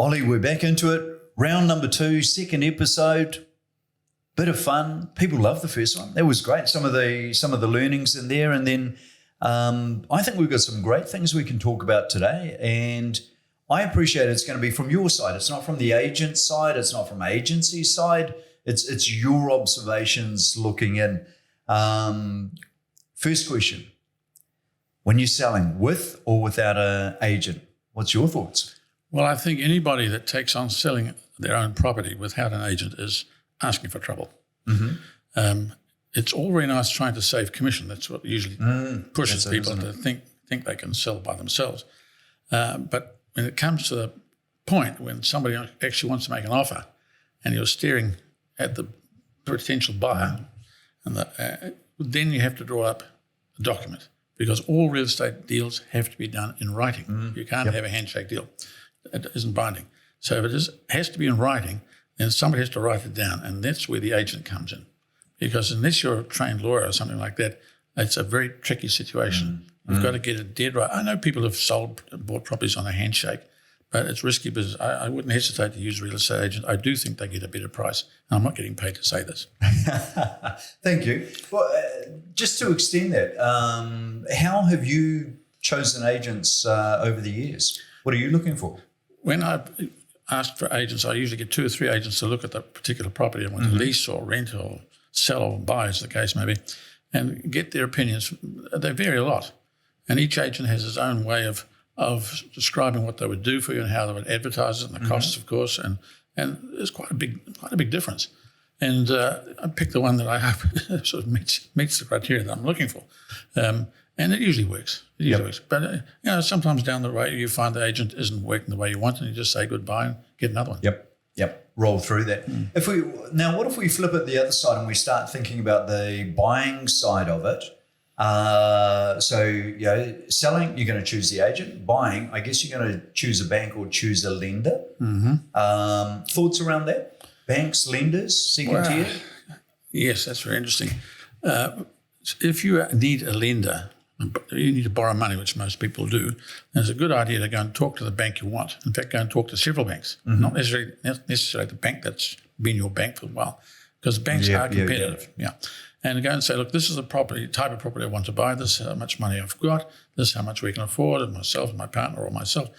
Olly, we're back into it. Round number 2, second episode. Bit of fun. People loved the first one. That was great. Some of the learnings in there, and then I think we've got some great things we can talk about today. And I appreciate it's going to be from your side. It's not from the agent side. It's not from agency side. It's your observations looking in. First question: when you're selling with or without an agent, what's your thoughts? Well, I think anybody that takes on selling their own property without an agent is asking for trouble. Mm-hmm. It's all very nice trying to save commission. That's what usually pushes people to think they can sell by themselves. But when it comes to the point when somebody actually wants to make an offer and you're staring at the potential buyer, and then you have to draw up a document, because all real estate deals have to be done in writing. You can't have a handshake deal. It isn't binding. So if it has to be in writing, then somebody has to write it down, and that's where the agent comes in. Because unless you're a trained lawyer or something like that, it's a very tricky situation. You've got to get it dead right. I know people have bought properties on a handshake, but it's risky business. I wouldn't hesitate to use a real estate agent. I do think they get a better price, and I'm not getting paid to say this. Thank you. Well, just to extend that, how have you chosen agents over the years? What are you looking for? When I asked for agents, I usually get 2 or 3 agents to look at the particular property I want to lease or rent or sell or buy, as the case may be, and get their opinions. They vary a lot, and each agent has his own way of describing what they would do for you and how they would advertise it, and the costs, of course, and there's quite a big difference. And I picked the one that I hope sort of meets the criteria that I'm looking for. And it usually works. But sometimes down the road you find the agent isn't working the way you want, and you just say goodbye and get another one. Yep. Roll through that. What if we flip it the other side and we start thinking about the buying side of it? Selling, you're going to choose the agent. Buying, I guess you're going to choose a bank or choose a lender. Thoughts around that? Banks, lenders, second tier? Yes, that's very interesting. If you need a lender, you need to borrow money, which most people do, then it's a good idea to go and talk to the bank you want. In fact, go and talk to several banks, not necessarily the bank that's been your bank for a while, because banks are competitive. And go and say, look, this is the type of property I want to buy. This is how much money I've got. This is how much we can afford, and myself, and my partner, or myself,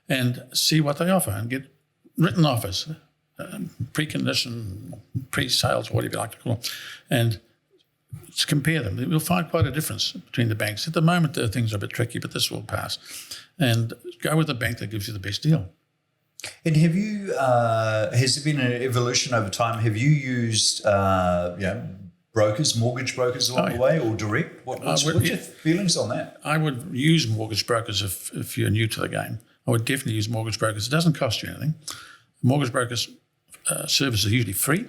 and see what they offer and get written offers, pre-condition, pre-sales, whatever you like to call them, and compare them. You'll find quite a difference between the banks. At the moment, things are a bit tricky, but this will pass. And go with the bank that gives you the best deal. And have you? Has there been an evolution over time? Have you used brokers, mortgage brokers along the way, or direct? What's your feelings on that? I would use mortgage brokers if you're new to the game. I would definitely use mortgage brokers. It doesn't cost you anything. Mortgage brokers' services are usually free,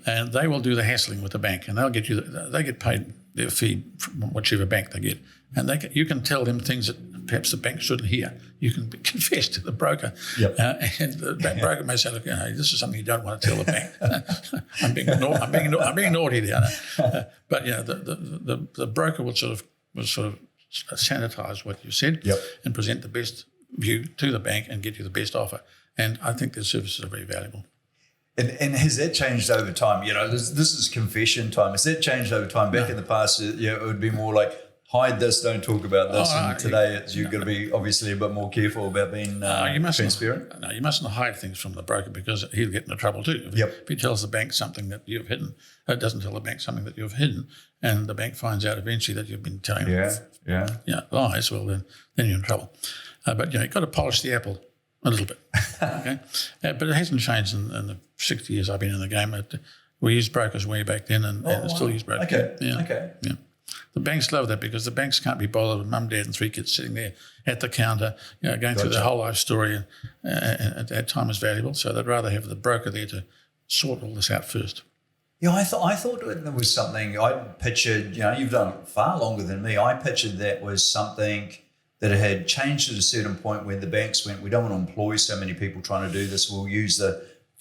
and they will do the hassling with the bank, and they get paid their fee from whichever bank they get, and you can tell them things that perhaps the bank shouldn't hear. You can confess to the broker, and the broker may say, "Look, this is something you don't want to tell the bank." I'm being naughty there, but the broker will sort of sanitize what you said and present the best view to the bank and get you the best offer. And I think their services are very valuable. And has that changed over time? This is confession time. Has that changed over time? Back in the past, it would be more like, hide this, don't talk about this. And today, you've got to be obviously a bit more careful about being transparent. No, you mustn't hide things from the broker, because he'll get into trouble too. If he tells the bank something that you've hidden, it doesn't tell the bank something that you've hidden, and the bank finds out eventually that you've been telling lies, well, then you're in trouble. But you've got to polish the apple a little bit, okay? But it hasn't changed in the 60 years I've been in the game. We used brokers way back then, and still use brokers. Okay. The banks love that, because the banks can't be bothered with mum, dad, and 3 kids sitting there at the counter, going through their whole life story, and that time is valuable. So they'd rather have the broker there to sort all this out first. Yeah, I thought there was something I pictured. You've done it far longer than me. I pictured that was something that it had changed at a certain point when the banks went, we don't want to employ so many people trying to do this. We'll use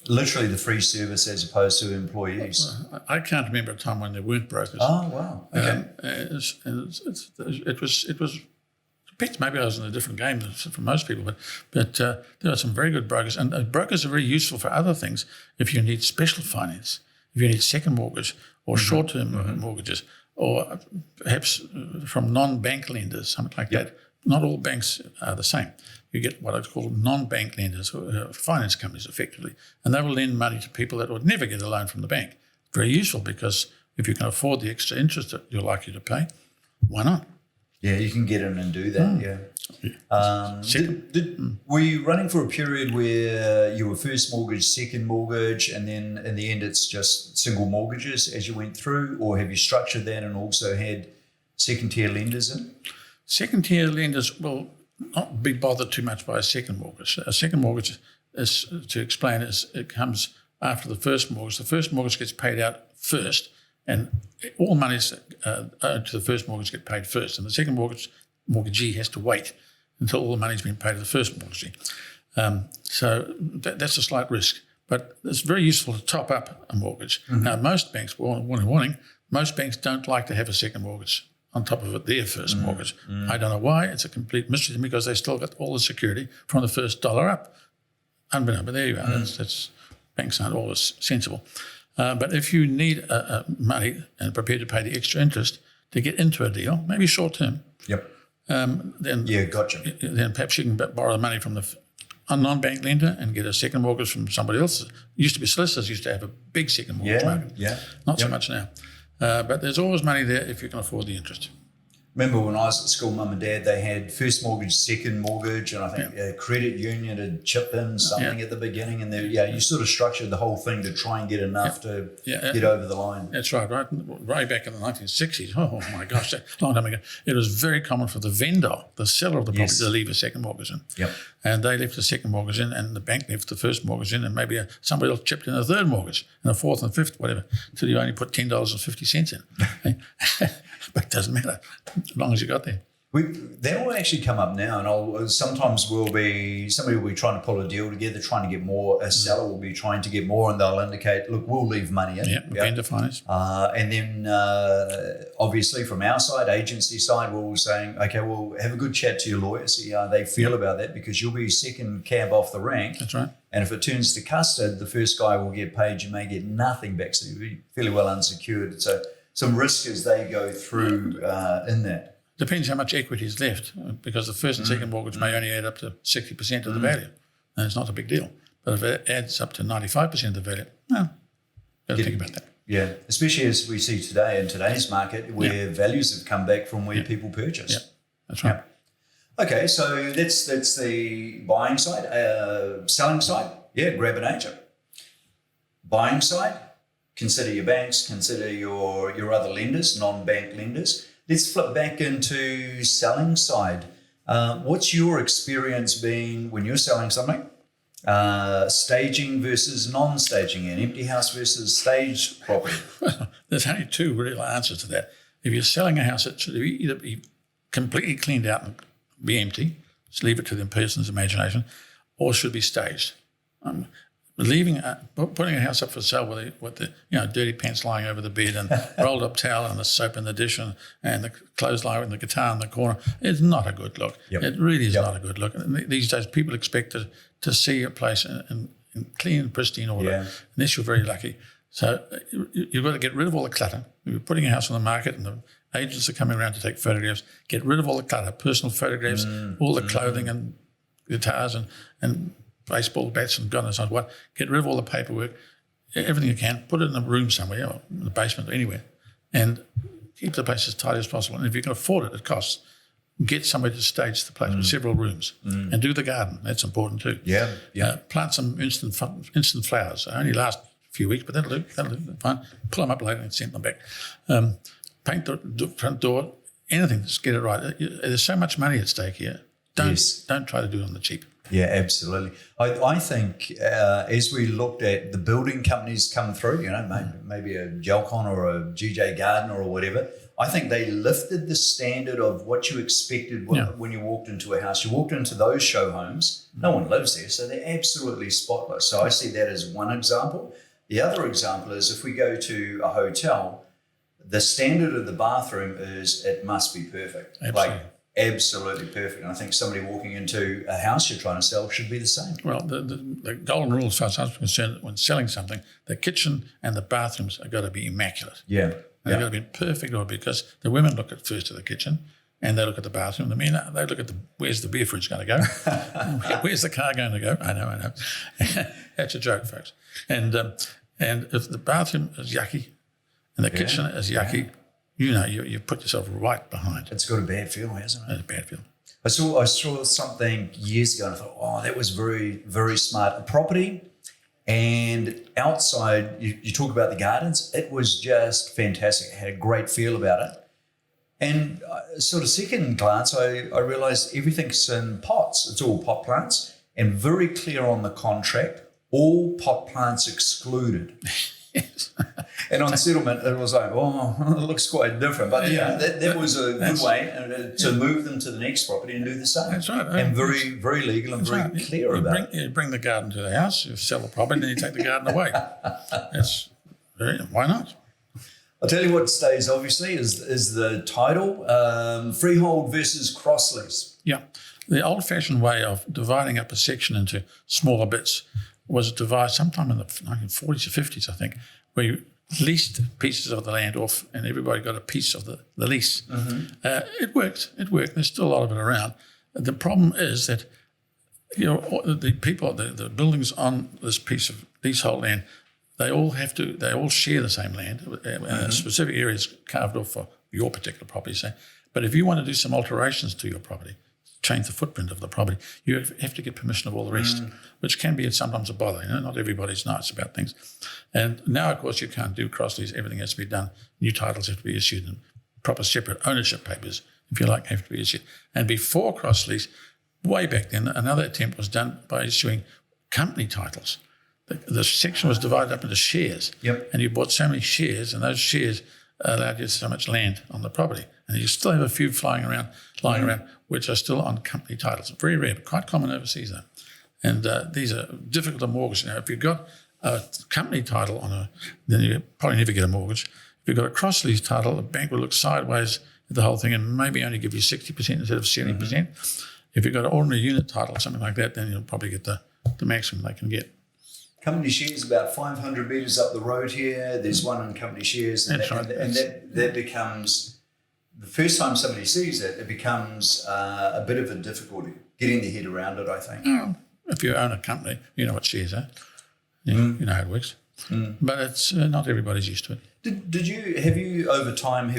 literally the free service as opposed to employees. I can't remember a time when there weren't brokers. Oh, wow. Okay. It was Depends, maybe I was in a different game from most people, but there are some very good brokers. And brokers are very useful for other things. If you need special finance, if you need second mortgage or short-term mortgages, or perhaps from non-bank lenders, something like that. Not all banks are the same. You get what I call non-bank lenders, finance companies effectively, and they will lend money to people that would never get a loan from the bank. Very useful, because if you can afford the extra interest that you're likely to pay, why not? Yeah, you can get in and do that, were you running for a period where you were first mortgage, second mortgage, and then in the end it's just single mortgages as you went through, or have you structured that and also had second-tier lenders in? Second-tier lenders will not be bothered too much by a second mortgage. A second mortgage, is to explain, it comes after the first mortgage. The first mortgage gets paid out first, and all monies owed to the first mortgage get paid first, and the second mortgagee has to wait until all the money's been paid to the first mortgagee. So that's a slight risk, but it's very useful to top up a mortgage. Now, most banks, warning, most banks don't like to have a second mortgage on top of it, their first mortgage. I don't know why. It's a complete mystery to me, because they still got all the security from the first dollar up. Unbeknownst, but there you are. That's banks aren't always sensible. But if you need money and prepared to pay the extra interest to get into a deal, maybe short term, then gotcha. Then perhaps you can borrow the money from a non-bank lender and get a second mortgage from somebody else. Used to be solicitors used to have a big second mortgage market. Not so much now. But there's always money there if you can afford the interest. Remember when I was at school, Mum and Dad, they had first mortgage, second mortgage, and I think a credit union had chipped in something at the beginning, and you sort of structured the whole thing to try and get enough to get over the line. That's right. Way back in the 1960s, oh my gosh, a long time ago, it was very common for the vendor, the seller of the property, to leave a second mortgage in. And they left the second mortgage in, and the bank left the first mortgage in, and maybe somebody else chipped in a third mortgage, and a fourth and fifth, whatever, until you only put $10.50 in. But it doesn't matter, as long as you got there. That will actually come up now, and somebody will be trying to pull a deal together, trying to get more. A seller will be trying to get more, and they'll indicate, look, we'll leave money in. Vendor finance. And then obviously from our side, agency side, we're all saying, okay, well, have a good chat to your lawyer, see how they feel about that, because you'll be second cab off the rank. That's right. And if it turns to custard, the first guy will get paid, you may get nothing back, so you'll be fairly well unsecured. So some risk as they go through in that. Depends how much equity is left, because the first and second mortgage may only add up to 60% of the value, and it's not a big deal. But if it adds up to 95% of the value, got to think about that. Yeah, especially as we see today in today's market, where values have come back from where people purchase. Yeah, that's right. Okay, so that's the buying side. Selling side, grab an agent. Buying side, consider your banks, consider your other lenders, non-bank lenders. Let's flip back into selling side. What's your experience been when you're selling something? Staging versus non-staging, an empty house versus staged property. There's only two real answers to that. If you're selling a house, it should either be completely cleaned out and be empty, just leave it to the person's imagination, or should be staged. Putting a house up for sale with the dirty pants lying over the bed and rolled up towel and the soap in the dish and the clothes lying and the guitar in the corner is not a good look. It really is not a good look. And these days people expect to see a place in clean and pristine order, unless you're very lucky. So you've got to get rid of all the clutter. If you're putting a house on the market and the agents are coming around to take photographs, get rid of all the clutter, personal photographs, all the clothing and guitars and baseball bats and God knows what. Get rid of all the paperwork, everything you can, put it in a room somewhere, or in the basement or anywhere, and keep the place as tidy as possible. And if you can afford it, it costs. Get somewhere to stage the place with several rooms and do the garden. That's important too. Plant some instant flowers. They only last a few weeks, but that'll do. Fine. Pull them up later and send them back. Paint the front door. Anything. Just get it right. There's so much money at stake here. Don't try to do it on the cheap. Yeah, absolutely. I think as we looked at the building companies come through, maybe a Gelcon or a GJ Gardner or whatever, I think they lifted the standard of what you expected when you walked into a house. You walked into those show homes, no one lives there, so they're absolutely spotless. So I see that as one example. The other example is if we go to a hotel, the standard of the bathroom is it must be perfect. Absolutely. Like Absolutely perfect. And I think somebody walking into a house you're trying to sell should be the same. Well, the golden rule, as far as I'm concerned, when selling something, the kitchen and the bathrooms have got to be immaculate. Yeah. They've got to be in perfect order, because the women look at first at the kitchen and they look at the bathroom. The men, they look at where's the beer fridge going to go? Where's the car going to go? I know. That's a joke, folks. And if the bathroom is yucky and the kitchen is yucky, you put yourself right behind. It's got a bad feel, hasn't it? It's a bad feel. I saw something years ago and I thought, oh, that was very, very smart. A property, and outside, you talk about the gardens, it was just fantastic. It had a great feel about it. And sort of second glance, I realised everything's in pots. It's all pot plants, and very clear on the contract, all pot plants excluded. Yes. And on settlement, it was like, oh, it looks quite different. But that was a good way to move them to the next property and do the same. That's right. And very, very legal and very clear about it. You bring the garden to the house, you sell the property, and you take the garden away. Why not? I'll tell you what stays, obviously, is the title, freehold versus cross lease. Yeah. The old-fashioned way of dividing up a section into smaller bits was devised sometime in the 1940s or 50s, I think, where you leased pieces of the land off and everybody got a piece of the lease. Mm-hmm. It worked. There's still a lot of it around. The problem is that the people, the buildings on this piece of leasehold land, they all share the same land. A specific area is carved off for your particular property, say. But if you want to do some alterations to your property, change the footprint of the property, you have to get permission of all the rest, which can be sometimes a bother. Not everybody's nice about things. And now, of course, you can't do cross lease. Everything has to be done. New titles have to be issued, and proper separate ownership papers, if you like, have to be issued. And before cross lease, way back then, another attempt was done by issuing company titles. The section was divided up into shares, and you bought so many shares, and those shares allowed you so much land on the property. And you still have a few lying around, which are still on company titles. Very rare, but quite common overseas, though. And these are difficult to mortgage. If you've got a company title then you probably never get a mortgage. If you've got a cross lease title, the bank will look sideways at the whole thing and maybe only give you 60% instead of 70%. If you've got an ordinary unit title, something like that, then you'll probably get the maximum they can get. Company shares about 500 metres up the road here. There's one in company shares. And that becomes, the first time somebody sees it, it becomes a bit of a difficulty getting their head around it, I think. If you own a company, you know what shares are. You know how it works. But it's not everybody's used to it. Have you over time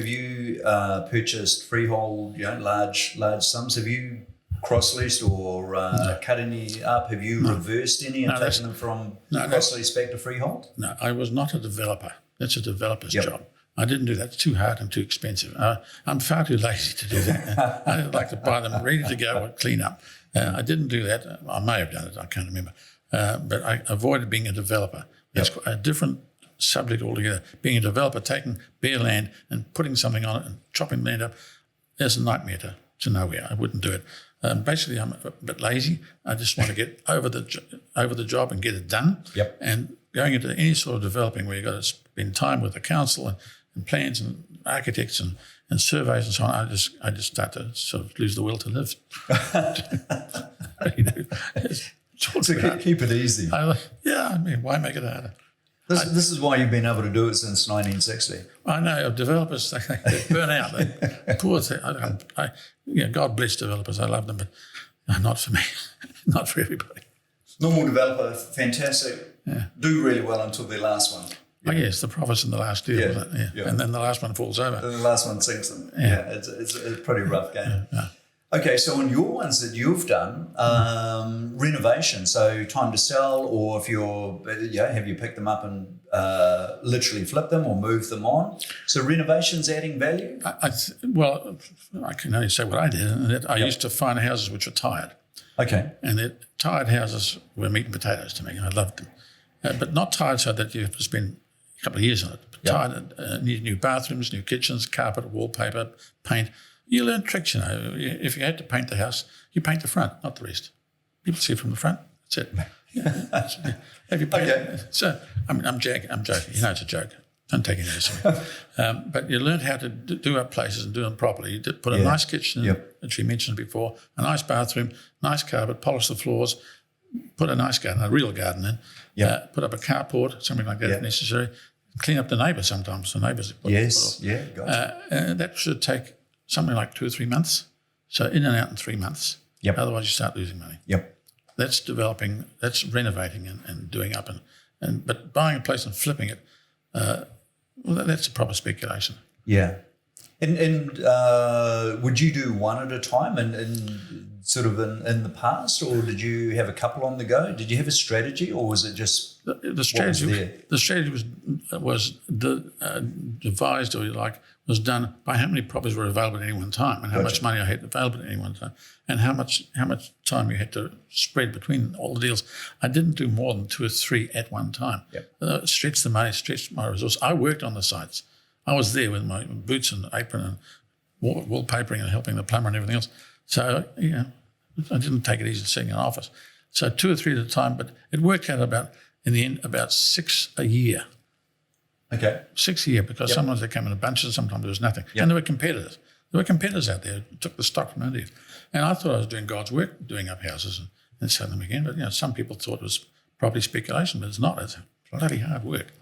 purchased freehold, large sums? Have you cross-leased or cut any up? Have you reversed any and taken them from cross-lease back to freehold? No, I was not a developer. That's a developer's job. I didn't do that. It's too hard and too expensive. I'm far too lazy to do that. I like to buy them ready to go and clean up. I didn't do that. I may have done it. I can't remember. But I avoided being a developer. It's a different subject altogether. Being a developer, taking bare land and putting something on it and chopping land up, there's a nightmare to nowhere. I wouldn't do it. Basically, I'm a bit lazy. I just want to get over the job and get it done. And going into any sort of developing where you've got to spend time with the council and plans and architects and surveys and so on, I just start to sort of lose the will to live. So keep it easy. Why make it harder? This is why you've been able to do it since 1960. I know developers they burn out. Poor thing. God bless developers. I love them, but not for me, not for everybody. Normal developer, fantastic. Do really well until their last one. Oh yes, the profits in the last deal, and then the last one falls over. And the last one sinks them. It's a pretty rough game. Okay, so on your ones that you've done, renovation, so time to sell, or if you're, have you picked them up and literally flipped them or moved them on? So renovations adding value? I can only say what I did. And that I used to find houses which were tired. Okay. And the tired houses were meat and potatoes to me. I loved them. But not tired so that you have to spend a couple of years on it. Tired, need new bathrooms, new kitchens, carpet, wallpaper, paint. You learn tricks, If you had to paint the house, you paint the front, not the rest. People see it from the front. That's it. Have you painted? So I'm joking. It's a joke. Don't take it seriously. But you learned how to do up places and do them properly. You did put a nice kitchen, that she mentioned before, a nice bathroom, nice carpet, polish the floors, put a nice garden, a real garden in, put up a carport, something like that if necessary, clean up the neighbours sometimes. The neighbours put gotcha. That should take something like 2 or 3 months. So in and out in 3 months. Otherwise you start losing money. That's developing, that's renovating and doing up. But buying a place and flipping it, that's a proper speculation. Yeah. And would you do one at a time and sort of in the past, or did you have a couple on the go? Did you have a strategy, or was it just the strategy? The strategy was devised, or was done by how many properties were available at any one time, and how much money I had available at any one time, and how much time you had to spread between all the deals. I didn't do more than 2 or 3 at one time. Stretch the money, stretch my resources. I worked on the sites. I was there with my boots and apron and wallpapering and helping the plumber and everything else. So, I didn't take it easy sitting in an office. So 2 or 3 at a time, but it worked out in the end, about 6 a year. Okay. 6 a year, because sometimes they came in bunches, sometimes there was nothing. And there were competitors. There were competitors out there who took the stock from India. And I thought I was doing God's work, doing up houses and selling them again. But, some people thought it was property speculation, but it's not. It's bloody hard work.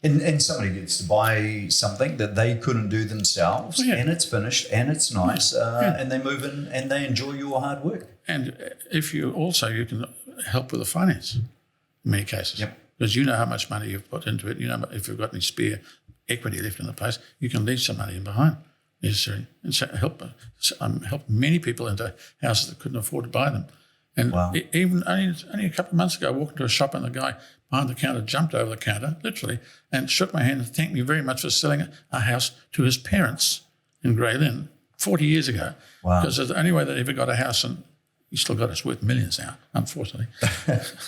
And somebody gets to buy something that they couldn't do themselves, and it's finished, and it's nice, and they move in and they enjoy your hard work. And if you can help with the finance in many cases. Because you know how much money you've put into it. You know if you've got any spare equity left in the place, you can leave some money in behind necessarily. And so help many people into houses that couldn't afford to buy them. And even only a couple of months ago, I walked into a shop and the guy behind the counter jumped over the counter, literally, and shook my hand and thanked me very much for selling a house to his parents in Grey Lynn 40 years ago. Because it's the only way they ever got a house, and he still got it's worth millions now, unfortunately.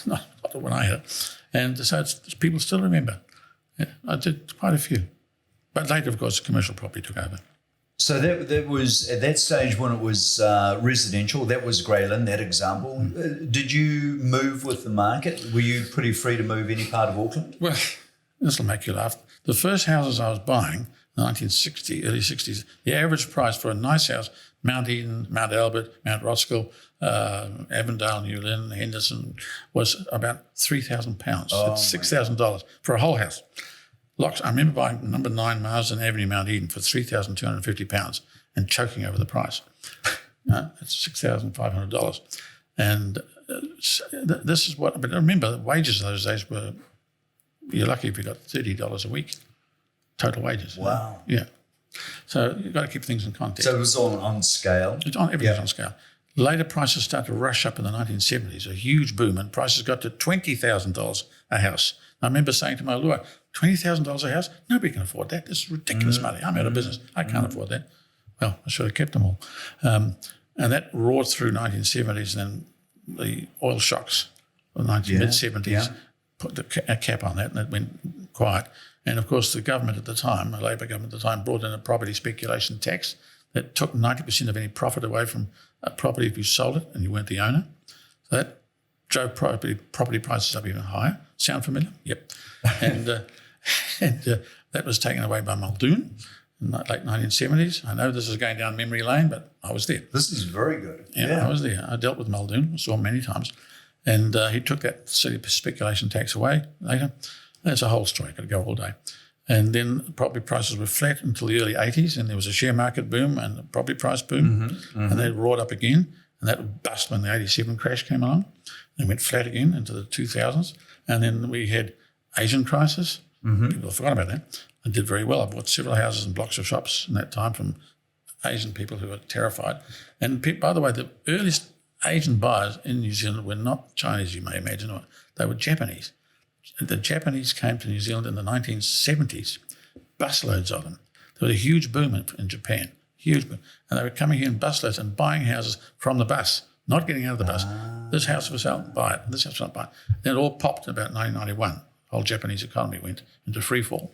not when I had it. And so people still remember. I did quite a few. But later, of course, commercial property took over. So that was, at that stage when it was residential, that was Grey Lynn, that example. Did you move with the market? Were you pretty free to move any part of Auckland? Well, this will make you laugh. The first houses I was buying, in the 1960s, early 60s, the average price for a nice house, Mount Eden, Mount Albert, Mount Roskill, Avondale, Newland, Henderson, was about £3,000. That's $6,000 for a whole house. Locks. I remember buying number 9 Marsden Avenue, Mount Eden, for £3,250 and choking over the price. That's $6,500. And this is what. But remember, the wages those days were. You're lucky if you got $30 a week, total wages. Wow. Yeah. So you've got to keep things in context. So it was all on scale. Everything's on scale. Later prices started to rush up in the 1970s, a huge boom, and prices got to $20,000 a house. I remember saying to my lawyer, $20,000 a house? Nobody can afford that. This is ridiculous money. I'm out of business. I can't afford that. Well, I should have kept them all. And that roared through 1970s, and then the oil shocks of the mid-70s put a cap on that, and it went quiet. And, of course, the government at the time, the Labor government at the time, brought in a property speculation tax that took 90% of any profit away from a property if you sold it and you weren't the owner. So that drove property prices up even higher. Sound familiar? Yep. And that was taken away by Muldoon in the late 1970s. I know this is going down memory lane, but I was there. This is very good. Yeah, I was there. I dealt with Muldoon, saw him many times. And he took that silly speculation tax away later. That's a whole story. I could go all day. And then property prices were flat until the early 80s, and there was a share market boom and a property price boom, and they roared up again, and that bust when the 87 crash came along. They went flat again into the 2000s, and then we had Asian crisis. People forgot about that. I did very well. I bought several houses and blocks of shops in that time from Asian people who were terrified. And by the way, the earliest Asian buyers in New Zealand were not Chinese, you may imagine, they were Japanese. The Japanese came to New Zealand in the 1970s, busloads of them. There was a huge boom in Japan, huge boom. And they were coming here in busloads and buying houses from the bus, not getting out of the bus. This house was out, buy it. This house was out, buy it. Then it all popped in about 1991. The whole Japanese economy went into freefall.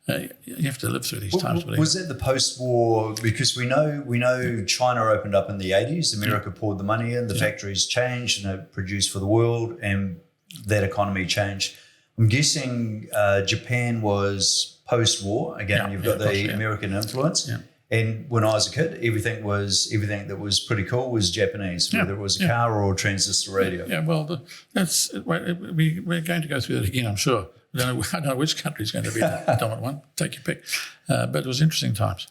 You have to live through these times. Was that the post-war? Because we know China opened up in the 80s. America poured the money in. The factories changed and produced for the world, and that economy changed. I'm guessing Japan was post-war. Again, you've got the American influence. Yeah. And when I was a kid, everything that was pretty cool was Japanese, whether it was a car or a transistor radio. Yeah, well, we're going to go through that again, I'm sure. I don't know which country is going to be the dominant one. Take your pick. But it was interesting times.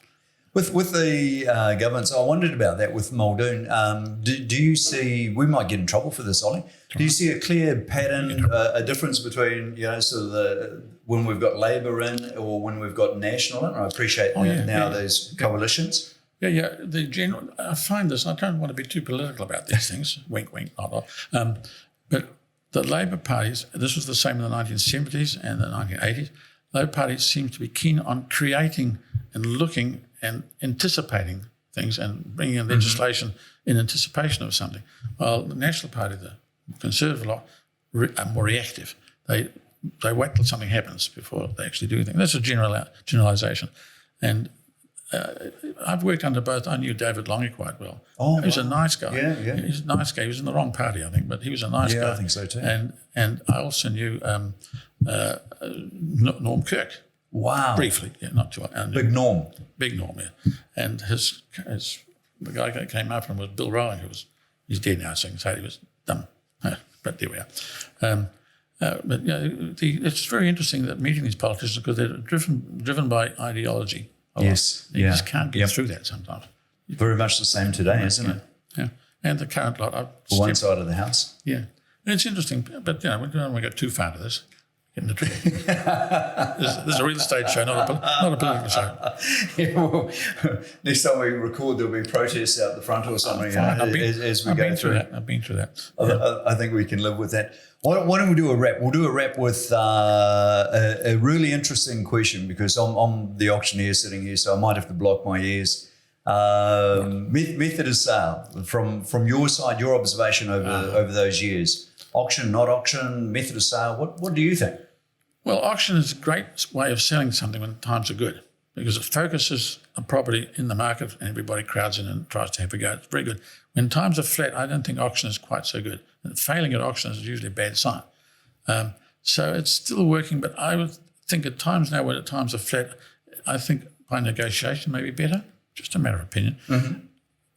With the governments, I wondered about that with Muldoon. Do you see, we might get in trouble for this, Ollie, do you see a clear pattern, a difference between, sort of when we've got Labor in or when we've got National in? I appreciate those coalitions. Yeah. I find this, I don't want to be too political about these things, wink, wink, not. But the Labor parties, this was the same in the 1970s and the 1980s, Labor Party seems to be keen on creating and looking and anticipating things and bringing in legislation in anticipation of something. While the National Party, the Conservative lot, are more reactive. They wait till something happens before they actually do anything. That's a generalisation. And I've worked under both. I knew David Longy quite well. Oh, he was a nice guy. Yeah. He was a nice guy. He was in the wrong party, I think, but he was a nice guy. Yeah, I think so too. And I also knew Norm Kirk. Wow. Briefly, not too long. Big Norm. Big Norm, yeah. And the guy that came after him was Bill Rowling, he's dead now, so I can say he was dumb. But there we are. But it's very interesting that meeting these politicians because they're driven by ideology. Yes. You just can't get through that sometimes. Very much the same today, isn't it? Yeah. And the current lot. For one side of the house. Yeah. And it's interesting, but we don't want to go too far to this. Get in the trouble. This is a real estate show, not a political show. Yeah, well, next time we record, there'll be protests out the front or something as we go through. I've been through that. I think we can live with that. Why don't we do a wrap? We'll do a wrap with a really interesting question because I'm the auctioneer sitting here, so I might have to block my ears. Method of sale, from your side, your observation over those years. Auction, not auction, method of sale. What do you think? Well, auction is a great way of selling something when times are good because it focuses a property in the market and everybody crowds in and tries to have a go. It's very good. When times are flat, I don't think auction is quite so good. And failing at auction is usually a bad sign. So it's still working, but I would think at times now when times are flat, I think by negotiation may be better. Just a matter of opinion. Mm-hmm.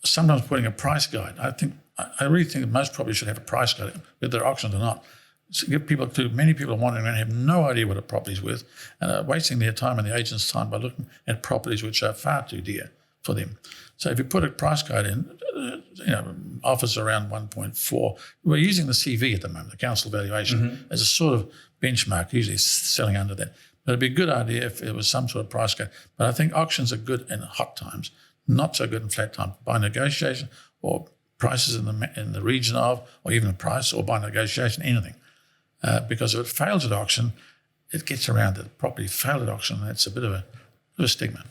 Sometimes putting a price guide. I really think that most properties should have a price guide, whether they're auctioned or not. So many people are wandering around and have no idea what a property is worth and are wasting their time and the agent's time by looking at properties which are far too dear for them. So if you put a price guide in, offers around 1.4. We're using the CV at the moment, the council valuation, as a sort of benchmark, usually selling under that. But it'd be a good idea if there was some sort of price guide. But I think auctions are good in hot times, not so good in flat times. By negotiation or prices in the region of, or even a price, or by negotiation, anything. Because if it fails at auction, it gets around that the property failed at auction, and that's a bit of a stigma.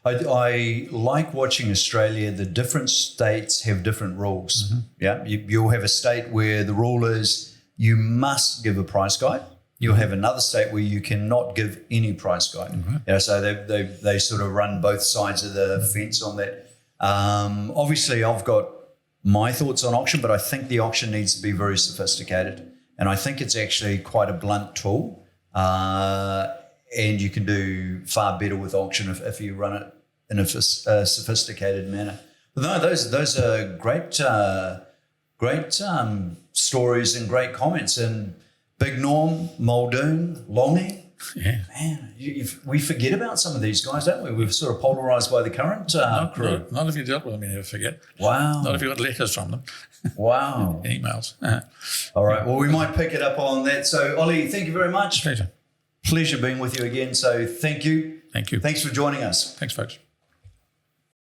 I like watching Australia. The different states have different rules. Yeah, you'll have a state where the rule is you must give a price guide. You'll have another state where you cannot give any price guide. So they sort of run both sides of the fence on that. Obviously, I've got my thoughts on auction, but I think the auction needs to be very sophisticated. And I think it's actually quite a blunt tool. And you can do far better with auction if you run it in a sophisticated manner. But no, those are great stories and great comments. And Big Norm, Muldoon, Longy. Yeah. Man, we forget about some of these guys, don't we? We're sort of polarised by the current crew. Not if you dealt with them, you never forget. Wow. Not if you got letters from them. Wow. Emails. All right. Well, we might pick it up on that. So, Ollie, thank you very much. Pleasure. Pleasure being with you again. So, thank you. Thank you. Thanks for joining us. Thanks, folks.